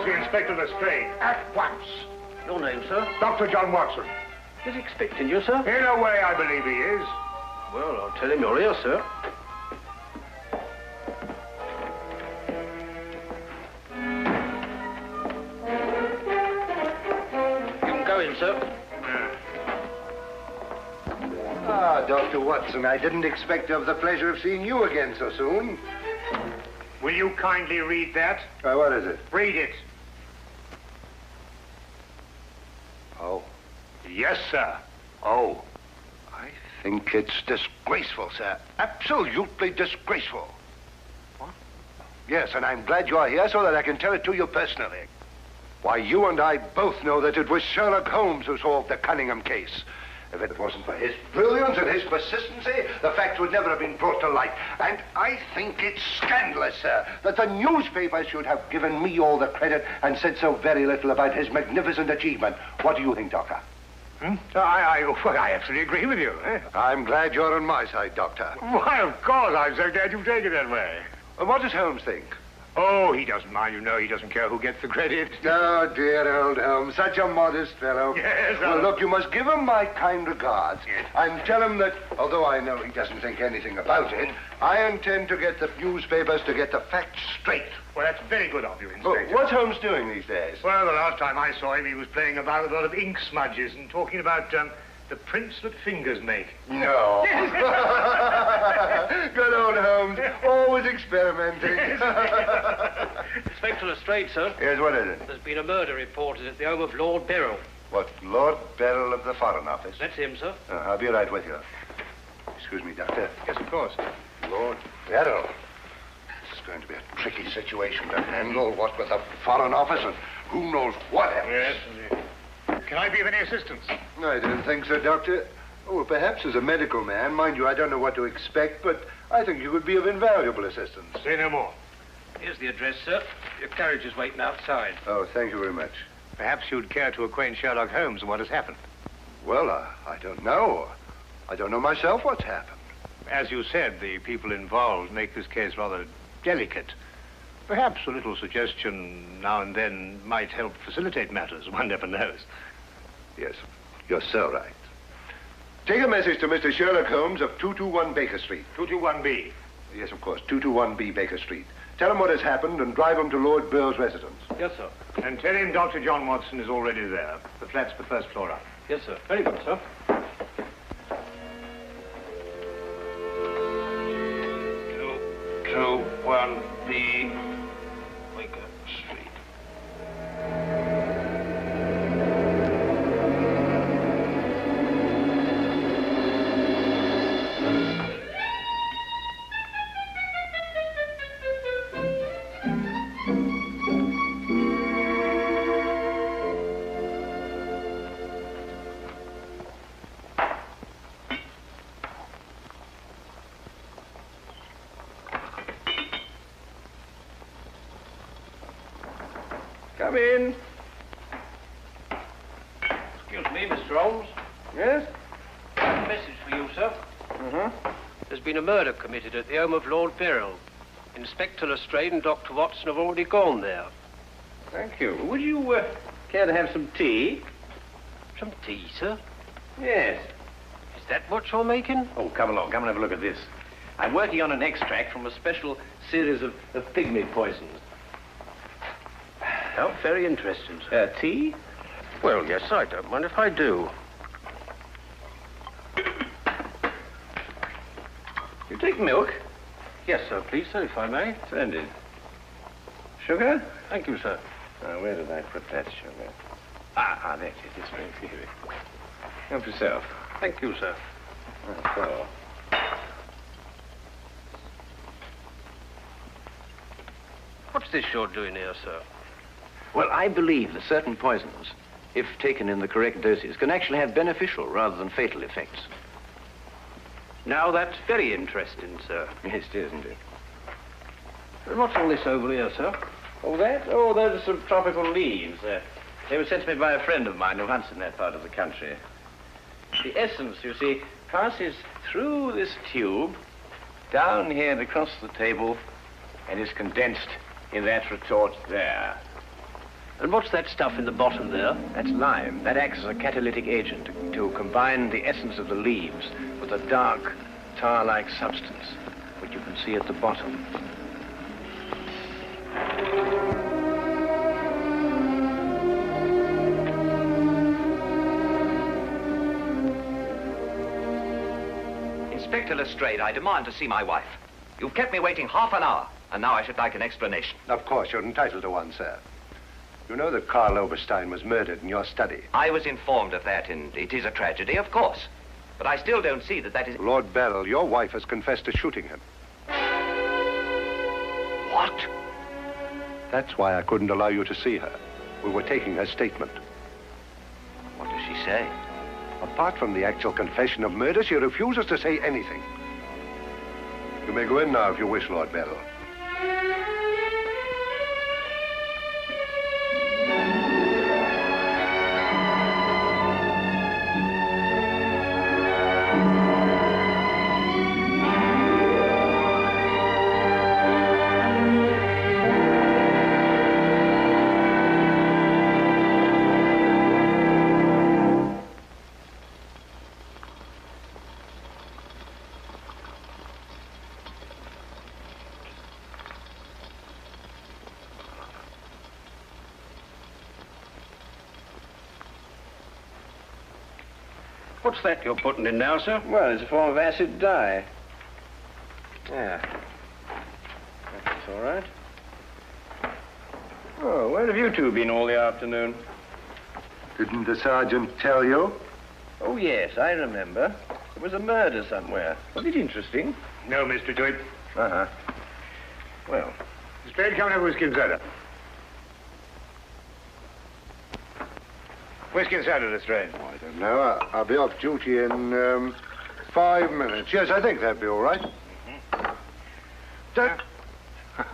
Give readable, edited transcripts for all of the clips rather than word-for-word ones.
see Inspector Lestrade at once. Your name, sir? Dr. John Watson. He's expecting you, sir? In a way, I believe he is. Well, I'll tell him you're here, sir. You can go in, sir. Ah, Dr. Watson, I didn't expect to have the pleasure of seeing you again so soon. Will you kindly read that? What is it? Read it. Oh. Yes, sir. Oh. I think it's disgraceful, sir. Absolutely disgraceful. What? Yes, and I'm glad you're here so that I can tell it to you personally. Why, you and I both know that it was Sherlock Holmes who solved the Cunningham case. If it wasn't for his brilliance and his persistency, the facts would never have been brought to light. And I think it's scandalous, sir, that the newspapers should have given me all the credit and said so very little about his magnificent achievement. What do you think, Doctor? I absolutely agree with you. Eh? I'm glad you're on my side, Doctor. Why, of course. I'm so glad you've taken it that way. What does Holmes think? Oh, he doesn't mind. You know, he doesn't care who gets the credit. Oh, dear old Holmes, such a modest fellow. Yes, Well, look, you must give him my kind regards. Yes. And tell him that, although I know he doesn't think anything about it, I intend to get the newspapers to get the facts straight. Well, that's very good of you, Inspector. What's Holmes doing these days? Well, the last time I saw him, he was playing about with a lot of ink smudges and talking about the prints that fingers make. No. Good old Holmes, always experimenting. Inspector Lestrade, sir. Yes, what is it? There's been a murder reported at the home of Lord Beryl. What, Lord Beryl of the Foreign Office? That's him, sir. I'll be right with you. Excuse me, Doctor. Yes, of course. Lord Beryl. This is going to be a tricky situation to handle, what with the Foreign Office and who knows what else. Yes. Can I be of any assistance? I don't think so, Doctor. Oh, well, perhaps as a medical man. Mind you, I don't know what to expect, but I think you would be of invaluable assistance. Say no more. Here's the address, sir. Your carriage is waiting outside. Oh, thank you very much. Perhaps you'd care to acquaint Sherlock Holmes with what has happened. Well, I don't know. I don't know myself what's happened. As you said, the people involved make this case rather delicate. Perhaps a little suggestion now and then might help facilitate matters. One never knows. Yes, you're so right. Take a message to Mr. Sherlock Holmes of 221 Baker Street. 221B. Yes, of course, 221B Baker Street. Tell him what has happened and drive him to Lord Beryl's residence. Yes, sir. And tell him Dr. John Watson is already there. The flat's the first floor up. Yes, sir. Very good, sir. 221B Baker Street. Come in. Excuse me, Mr. Holmes. Yes? A message for you, sir. There's been a murder committed at the home of Lord Beryl. Inspector Lestrade and Dr. Watson have already gone there. Thank you. Would you care to have some tea? Some tea, sir? Yes. Is that what you're making? Oh, come along. Come and have a look at this. I'm working on an extract from a special series of pygmy poisons. Oh, very interesting, sir. Tea? Well, yes, I don't mind if I do. You take milk? Yes, sir, please, sir, if I may. Splendid. Sugar? Thank you, sir. Where did I put that sugar? That's it. It's right here. Help yourself. Thank you, sir. So. What's this you're doing here, sir? Well, I believe that certain poisons, if taken in the correct doses, can actually have beneficial rather than fatal effects. Now, that's very interesting, sir. Yes, it is, isn't it? And what's all this over here, sir? Oh, that? Oh, those are some tropical leaves. They were sent to me by a friend of mine who hunts in that part of the country. The essence, you see, passes through this tube, down here and across the table, and is condensed in that retort there. And what's that stuff in the bottom there? That's lime. That acts as a catalytic agent to combine the essence of the leaves with a dark, tar-like substance, which you can see at the bottom. Inspector Lestrade, I demand to see my wife. You've kept me waiting half an hour, and now I should like an explanation. Of course, you're entitled to one, sir. You know that Karl Oberstein was murdered in your study. I was informed of that, and it is a tragedy, of course. But I still don't see that that is... Lord Beryl, your wife has confessed to shooting him. What? That's why I couldn't allow you to see her. We were taking her statement. What does she say? Apart from the actual confession of murder, she refuses to say anything. You may go in now if you wish, Lord Beryl. What's that you're putting in now, sir? Well, it's a form of acid dye. Yeah. That's all right. Oh, where have you two been all the afternoon? Didn't the sergeant tell you? Oh, yes, I remember. There was a murder somewhere. Was it interesting? No, Mr. Dwight. Uh-huh. Well, Lestrade, come and have whiskey and soda. Whiskey and soda, Lestrade. Oh, I don't know. I'll be off duty in 5 minutes. Yes, I think that'd be all right.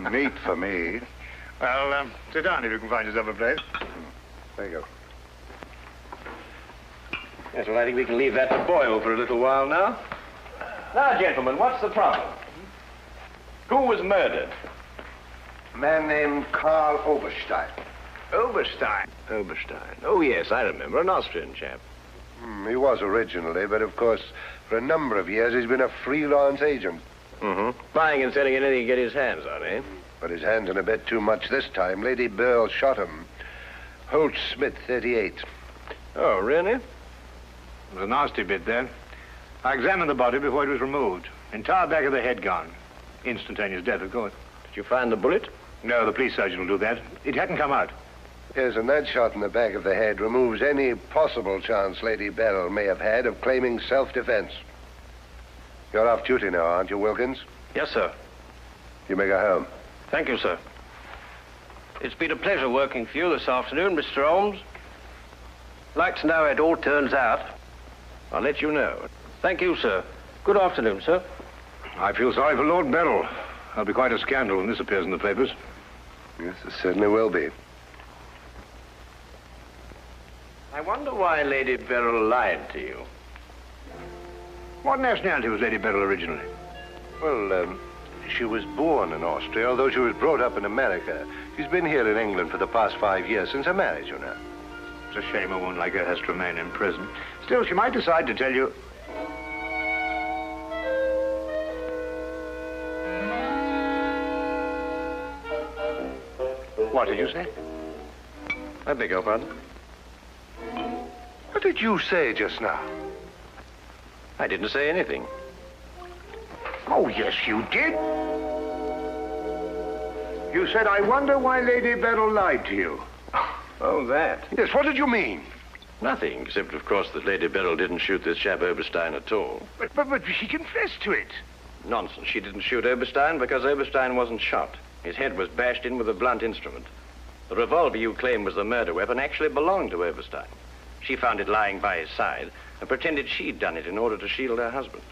Neat for me. Well, sit down if you can find yourself a place. There you go. yes, well, I think we can leave that to boil for a little while now. Now, gentlemen, what's the problem? Who was murdered? A man named Karl Oberstein. Oberstein. Oberstein. Oh, yes, I remember. An Austrian chap. He was originally, but of course, for a number of years, he's been a freelance agent. Mm-hmm. Buying and selling anything he can get his hands on, eh? But his hands in a bit too much this time. Lady Beryl shot him. Holt Smith, 38. Oh, really? It was a nasty bit there. I examined the body before it was removed. Entire back of the head gone. Instantaneous death, of course. Did you find the bullet? No, the police surgeon will do that. It hadn't come out. Yes, and that shot in the back of the head removes any possible chance Lady Beryl may have had of claiming self-defense. You're off duty now, aren't you, Wilkins? Yes, sir. You may go home. Thank you, sir. It's been a pleasure working for you this afternoon, Mr. Holmes. Like to know how it all turns out. I'll let you know. Thank you, sir. Good afternoon, sir. I feel sorry for Lord Beryl. There'll be quite a scandal when this appears in the papers. Yes, it certainly will be. I wonder why Lady Beryl lied to you. What nationality was Lady Beryl originally? Well, she was born in Austria, although she was brought up in America. She's been here in England for the past 5 years, since her marriage, you know. It's a shame a woman like her has to remain in prison. Still, she might decide to tell you... What did you say? I beg your pardon? What did you say just now? I didn't say anything. Oh, yes, you did. You said, I wonder why Lady Beryl lied to you. Oh, that. Yes, what did you mean? Nothing, except, of course, that Lady Beryl didn't shoot this chap Oberstein at all. But she confessed to it. Nonsense. She didn't shoot Oberstein because Oberstein wasn't shot. His head was bashed in with a blunt instrument. The revolver you claim was the murder weapon actually belonged to Oberstein. She found it lying by his side and pretended she'd done it in order to shield her husband.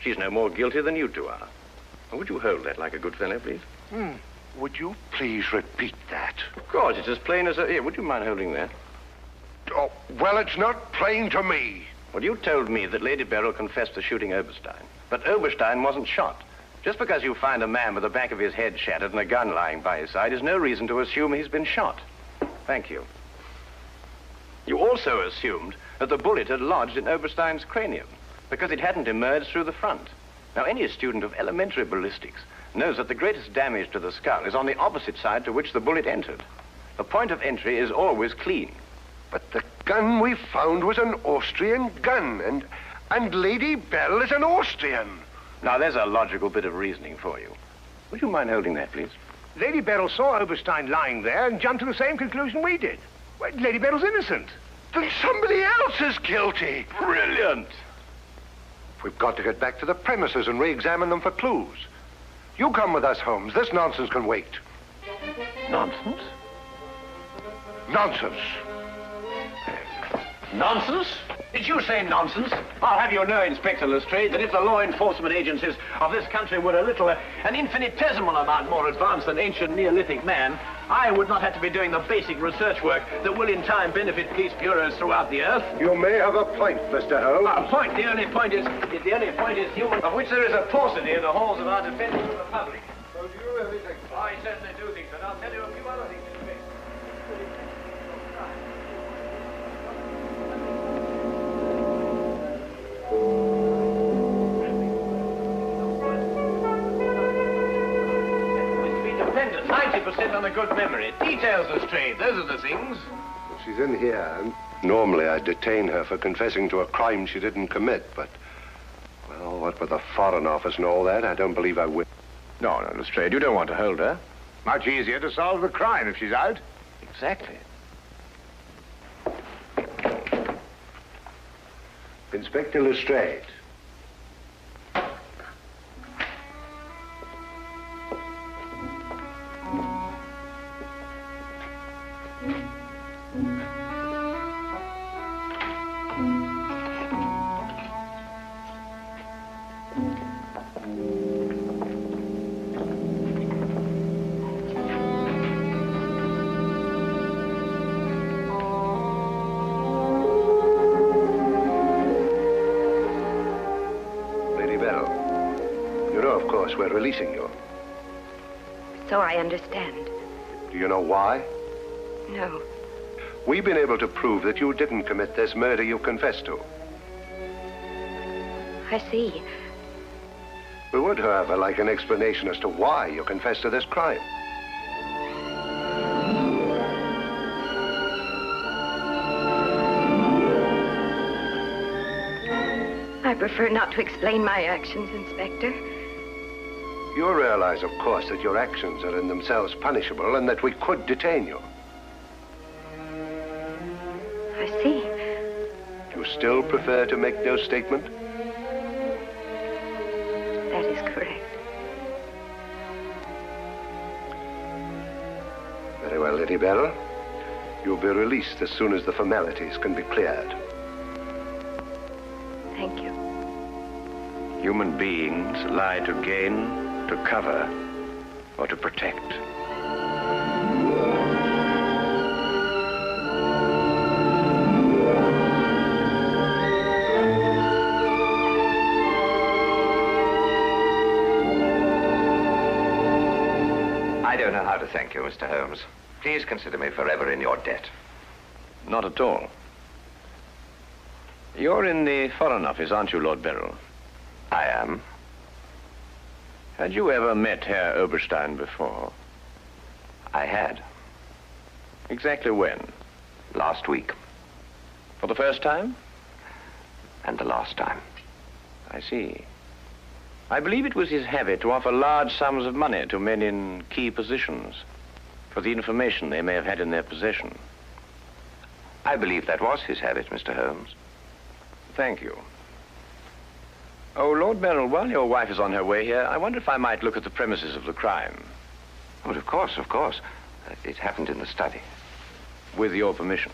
She's no more guilty than you two are. Would you hold that like a good fellow, please? Would you please repeat that? Of course, it's as plain as a... Here, would you mind holding that? Oh, well, it's not plain to me. Well, you told me that Lady Beryl confessed to shooting Oberstein. But Oberstein wasn't shot. Just because you find a man with the back of his head shattered and a gun lying by his side is no reason to assume he's been shot. Thank you. You also assumed that the bullet had lodged in Oberstein's cranium because it hadn't emerged through the front. Now, any student of elementary ballistics knows that the greatest damage to the skull is on the opposite side to which the bullet entered. The point of entry is always clean. But the gun we found was an Austrian gun, and Lady Beryl is an Austrian. Now, there's a logical bit of reasoning for you. Would you mind holding that, please? Lady Beryl saw Oberstein lying there and jumped to the same conclusion we did. Well, Lady Beryl's innocent. Then somebody else is guilty. Brilliant! We've got to get back to the premises and re-examine them for clues. You come with us, Holmes. This nonsense can wait. Nonsense? Nonsense. Nonsense? Did you say nonsense? I'll have you know, Inspector Lestrade, that if the law enforcement agencies of this country were a little, an infinitesimal amount more advanced than ancient Neolithic man, I would not have to be doing the basic research work that will in time benefit police bureaus throughout the earth. You may have a point, Mr. Holmes. A point? The only point is human, of which there is a paucity in the halls of our defense of the public. So do you really think so? I certainly do think so, and I'll tell you a few other things. Dependent, 90% on a good memory. Details, Lestrade, those are the things. Well, she's in here, and normally I'd detain her for confessing to a crime she didn't commit, but, well, what with the Foreign Office and all that, I don't believe I will. No, Lestrade, you don't want to hold her. Much easier to solve the crime if she's out. Exactly. Inspector Lestrade. We're releasing you. So I understand. Do you know why? No. We've been able to prove that you didn't commit this murder you confessed to. I see. We would, however, like an explanation as to why you confessed to this crime. I prefer not to explain my actions, Inspector. You realize, of course, that your actions are in themselves punishable and that we could detain you. I see. You still prefer to make no statement? That is correct. Very well, Lady Beryl. You'll be released as soon as the formalities can be cleared. Thank you. Human beings lie to gain, to cover, or to protect. I don't know how to thank you, Mr. Holmes. Please consider me forever in your debt. Not at all. You're in the Foreign Office, aren't you, Lord Beryl? I am. Had you ever met Herr Oberstein before? I had. Exactly when? Last week. For the first time? And the last time. I see. I believe it was his habit to offer large sums of money to men in key positions for the information they may have had in their possession. I believe that was his habit, Mr. Holmes. Thank you. Oh, Lord Beryl, while your wife is on her way here, I wonder if I might look at the premises of the crime. Oh, of course, of course. It happened in the study. With your permission.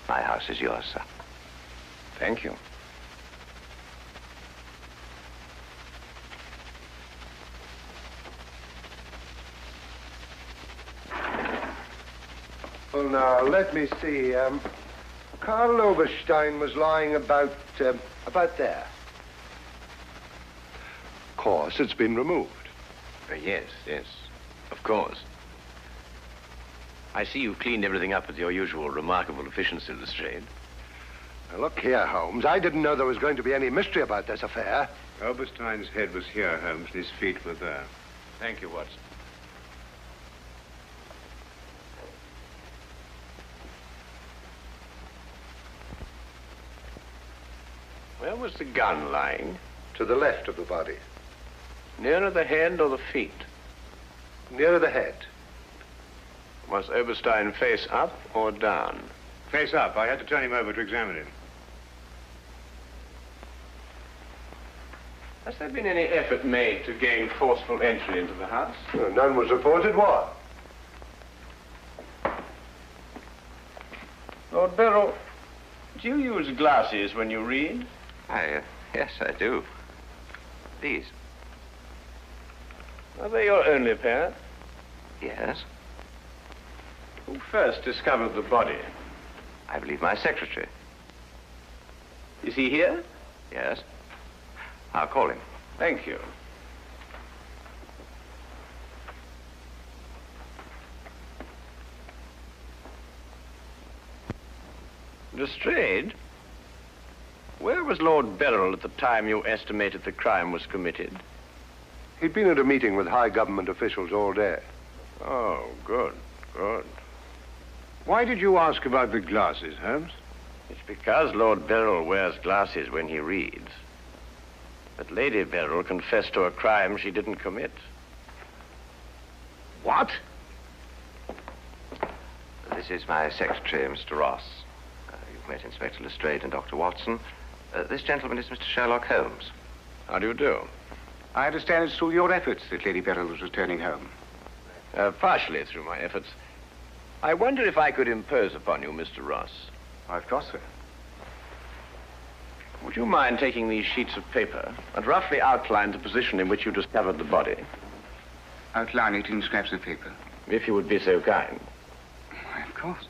My house is yours, sir. Thank you. Well, now, let me see. Karl Oberstein was lying about there. Of course, it's been removed. Yes, of course. I see you've cleaned everything up with your usual remarkable efficiency, Lestrade. Now, look here, Holmes. I didn't know there was going to be any mystery about this affair. Oberstein's head was here, Holmes, and his feet were there. Thank you, Watson. Where was the gun lying? To the left of the body. Nearer the head or the feet? Nearer the head. Was Oberstein face up or down? Face up. I had to turn him over to examine him. Has there been any effort made to gain forceful entry into the house? No, none was reported. What? Lord Beryl, do you use glasses when you read? Yes, I do. These? Are they your only pair? Yes. Who first discovered the body? I believe my secretary. Is he here? Yes. I'll call him. Thank you. Lestrade, where was Lord Beryl at the time you estimated the crime was committed? He'd been at a meeting with high government officials all day. Oh, good, good. Why did you ask about the glasses, Holmes? It's because Lord Beryl wears glasses when he reads. But Lady Beryl confessed to a crime she didn't commit. What? This is my secretary, Mr. Ross. You've met Inspector Lestrade and Dr. Watson. This gentleman is Mr. Sherlock Holmes. How do you do? I understand it's through your efforts that Lady Beryl was returning home. Partially through my efforts. I wonder if I could impose upon you, Mr. Ross. Of course, sir. Would you mind taking these sheets of paper and roughly outline the position in which you discovered the body? Outline it in scraps of paper. If you would be so kind. Why, of course.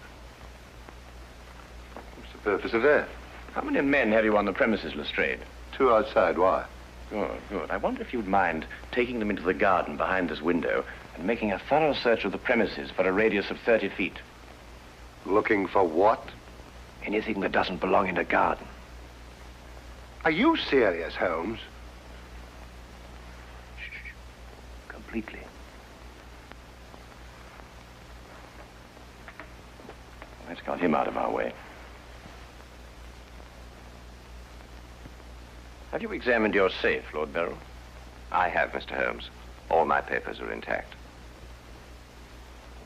What's the purpose of that? How many men have you on the premises, Lestrade? 2 outside. Why? Good, good. I wonder if you'd mind taking them into the garden behind this window and making a thorough search of the premises for a radius of 30 feet. Looking for what? Anything that doesn't belong in a garden. Are you serious, Holmes? Shh. Completely. Let's got him out of our way. Have you examined your safe, Lord Beryl? I have, Mr. Holmes. All my papers are intact.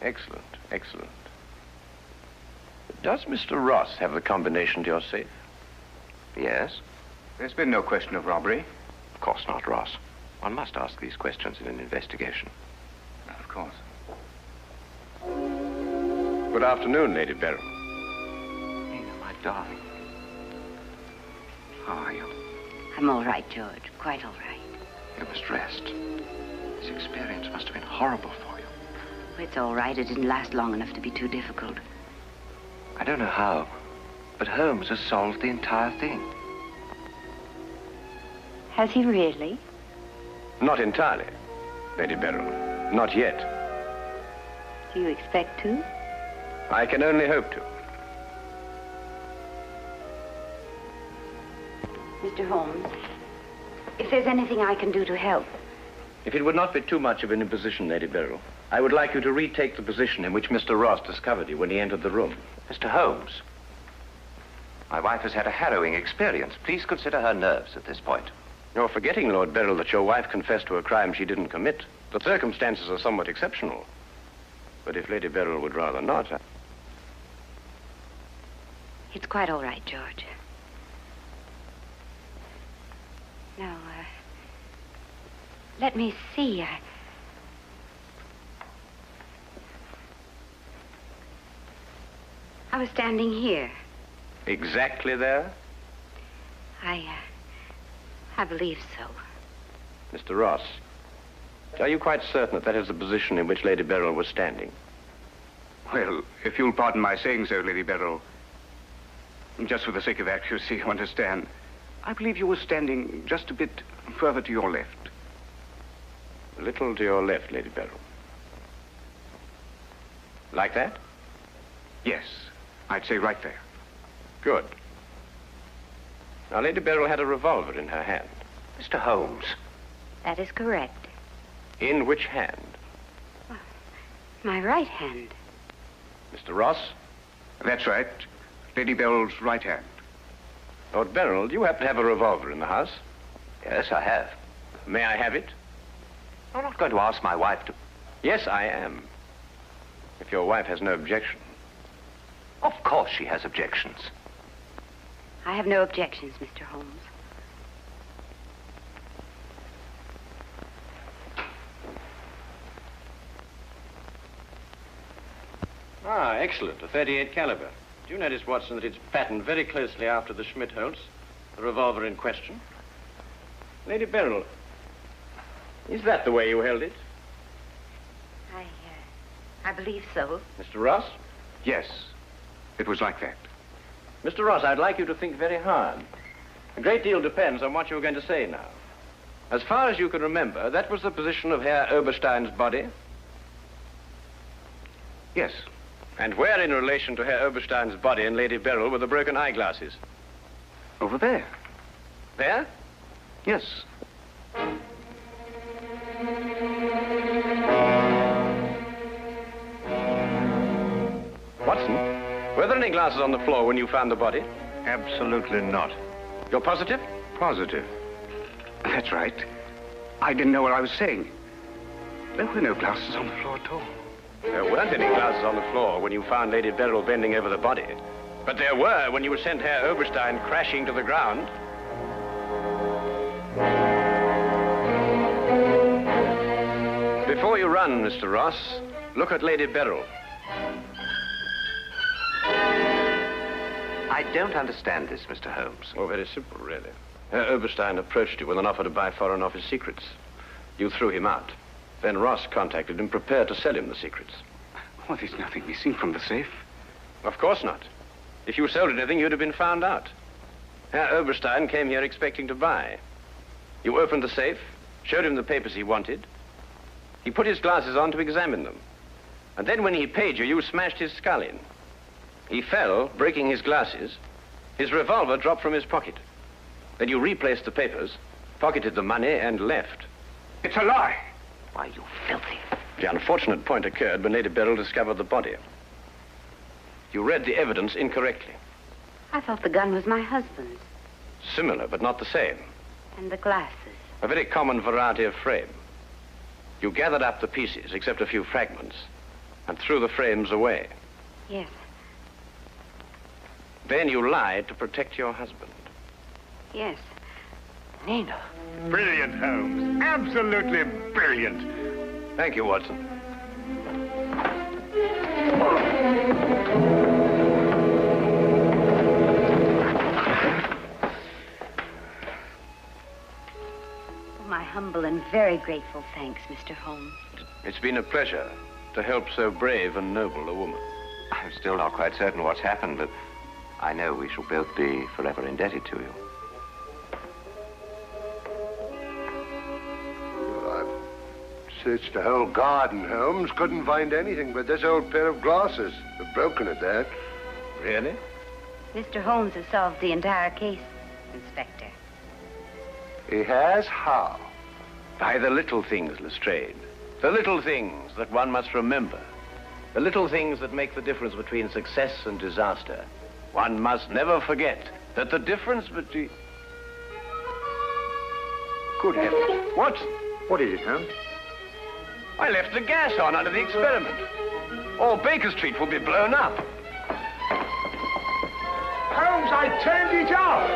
Excellent, excellent. Does Mr. Ross have the combination to your safe? Yes? There's been no question of robbery. Of course not, Ross. One must ask these questions in an investigation. Of course. Good afternoon, Lady Beryl. Nina, my darling. How are you? I'm all right, George. Quite all right. You must rest. This experience must have been horrible for you. It's all right. It didn't last long enough to be too difficult. I don't know how, but Holmes has solved the entire thing. Has he really? Not entirely, Lady Beryl. Not yet. Do you expect to? I can only hope to. Mr. Holmes, if there's anything I can do to help. If it would not be too much of an imposition, Lady Beryl, I would like you to retake the position in which Mr. Ross discovered you when he entered the room. Mr. Holmes, my wife has had a harrowing experience. Please consider her nerves at this point. You're forgetting, Lord Beryl, that your wife confessed to a crime she didn't commit. The circumstances are somewhat exceptional. But if Lady Beryl would rather not... It's quite all right, George. Now, let me see. I was standing here. Exactly there? I believe so. Mr. Ross, are you quite certain that that is the position in which Lady Beryl was standing? Well, if you'll pardon my saying so, Lady Beryl, just for the sake of accuracy, you understand, I believe you were standing just a bit further to your left. A little to your left, Lady Beryl. Like that? Yes, I'd say right there. Good. Now, Lady Beryl had a revolver in her hand. Mr. Holmes. That is correct. In which hand? My right hand. Mr. Ross? That's right. Lady Beryl's right hand. Lord Beryl, do you happen to have a revolver in the house? Yes, I have. May I have it? I'm not going to ask my wife to... Yes, I am. If your wife has no objection. Of course she has objections. I have no objections, Mr. Holmes. Ah, excellent. A .38 caliber. Do you notice, Watson, that it's patterned very closely after the Schmidt-Holtz, the revolver in question? Lady Beryl, is that the way you held it? I believe so. Mr. Ross? Yes, it was like that. Mr. Ross, I'd like you to think very hard. A great deal depends on what you're going to say now. As far as you can remember, that was the position of Herr Oberstein's body? Yes. And where in relation to Herr Oberstein's body and Lady Beryl were the broken eyeglasses? Over there. There? Yes. Watson, were there any glasses on the floor when you found the body? Absolutely not. You're positive? Positive. That's right. I didn't know what I was saying. There were no glasses on the floor at all. There weren't any glasses on the floor when you found Lady Beryl bending over the body. But there were when you sent Herr Oberstein crashing to the ground. Before you run, Mr. Ross, look at Lady Beryl. I don't understand this, Mr. Holmes. Oh, very simple, really. Herr Oberstein approached you with an offer to buy Foreign Office secrets. You threw him out. Then Ross contacted him, prepared to sell him the secrets. Oh, there's nothing missing from the safe. Of course not. If you sold anything, you'd have been found out. Herr Oberstein came here expecting to buy. You opened the safe, showed him the papers he wanted. He put his glasses on to examine them. And then when he paid you, you smashed his skull in. He fell, breaking his glasses. His revolver dropped from his pocket. Then you replaced the papers, pocketed the money, and left. It's a lie. Why, you filthy... The unfortunate point occurred when Lady Beryl discovered the body. You read the evidence incorrectly. I thought the gun was my husband's. Similar, but not the same. And the glasses. A very common variety of frame. You gathered up the pieces, except a few fragments, and threw the frames away. Yes. Then you lied to protect your husband. Yes. Nina. Brilliant, Holmes. Absolutely brilliant. Thank you, Watson. My humble and very grateful thanks, Mr. Holmes. It's been a pleasure to help so brave and noble a woman. I'm still not quite certain what's happened, but I know we shall both be forever indebted to you. Searched the whole garden, Holmes. Couldn't find anything but this old pair of glasses. They're broken at that. Really? Mr. Holmes has solved the entire case, Inspector. He has? How? By the little things, Lestrade. The little things that one must remember. The little things that make the difference between success and disaster. One must never forget that the difference between... Good heavens. What? What is it, Holmes? I left the gas on under the experiment. All Baker Street will be blown up. Holmes, I turned it off.